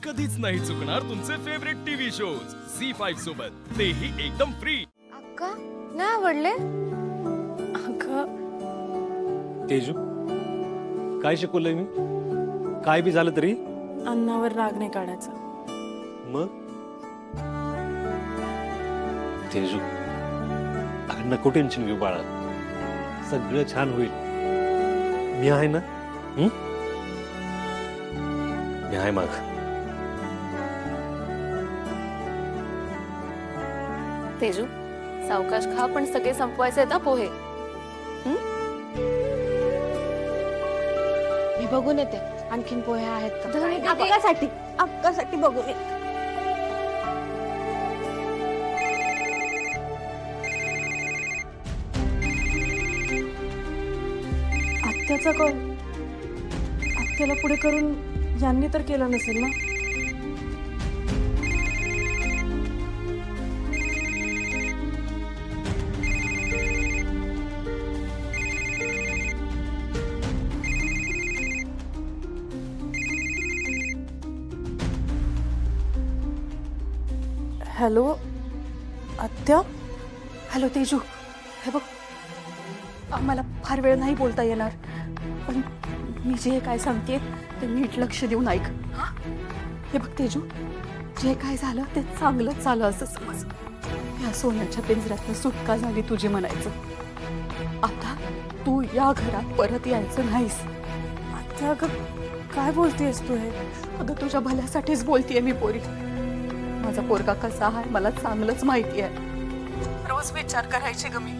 कधीच नाही चुकणार तुमचे फेवरेट टीव्ही शोज झी5 सोबत, तेही एकदम फ्री. अक्का नाही आवडले. अगं तेजू, काय शिकवलंय मी? काय बी झालं तरी अन्नावर राग नाही काढायचा. मग तेजू, अगं नको टेन्शन घेऊ बाळा, सगळं छान होईल. मी आहे ना. मी आहे माग. तेजू सावकाश खा, पण सगळे संपवायचे ना पोहे. मी बघून येते आणखीन पोहे आहेत का. अक्कासाठी बघून ये. आत्याचा कॉल. आत्याला पुढे करून यांनी तर केलं नसेल ना. हॅलो आत्या. हॅलो तेजू, हे बघ आम्हाला फार वेळ नाही बोलता येणार, पण मी जे काय सांगते ते नीट लक्ष देऊन ऐक. हे बघ तेजू, जे काय झालं ते चांगलंच झालं असं समज. या सोन्याच्या पिंजऱ्यातनं सुटका झाली तुझी म्हणायचं. आता तू या घरात परत यायचं नाहीस. आत्या अगं काय बोलतेस तू? हे अगं तुझ्या भल्यासाठीच बोलतेय मी पोरी. माझा पोरगा कसा आहे मला चांगलंच माहिती आहे. रोज विचार करायचे ग मी,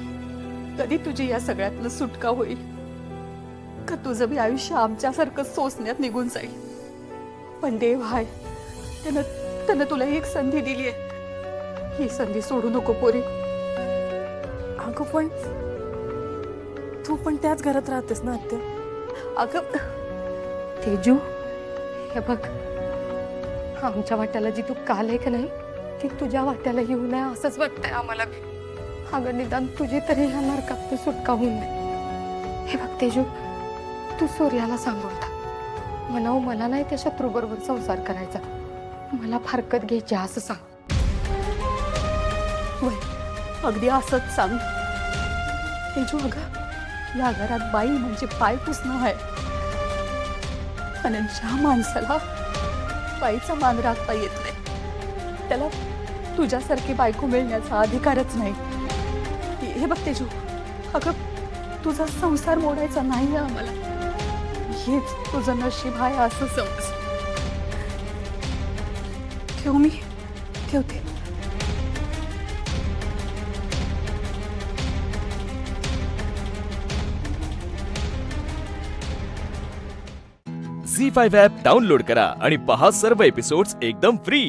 कधी तुझी या सगळ्यातलं सुटका होईल, का तुझं बी आयुष्य आमच्यासारखं सोसण्यात निघून जाईल. पण देव आहे, त्यानं तुला एक संधी दिली आहे. ही संधी सोडू नको पोरी. अगं पण तू पण त्याच घरात राहतेस ना आत्या. अगं तेजू, हे बघ आमच्या वाट्याला जी तू काल आहे का नाही, ती तुझ्या वाट्याला येऊ नये असंच वाटतंय आम्हाला. अगं निदान तुझी तरी ह्या नरकात सुटका होऊन नये. हे बघ तेजू, तू सूर्याला सांगून टाक म्हणाव मला नाही त्या शत्रूबरोबर संसार करायचा, मला फारकत घ्यायची असं सांग. वय अगदी असंच सांग तेजू. अगं या घरात बाई म्हणजे पाय पुसणं आहे, आणि ज्या माणसाला बाईचा मान राखता येत नाही त्याला तुझ्यासारखी बायको मिळण्याचा अधिकारच नाही. हे बघ तेजू, अगं तुझा संसार मोडायचा नाही आम्हाला, हेच तुझं नशीब आहे असं समज. ठेवू मी? ठेवते. झी5 ॲप डाउनलोड करा आणि पहा सर्व एपिसोड्स एकदम फ्री.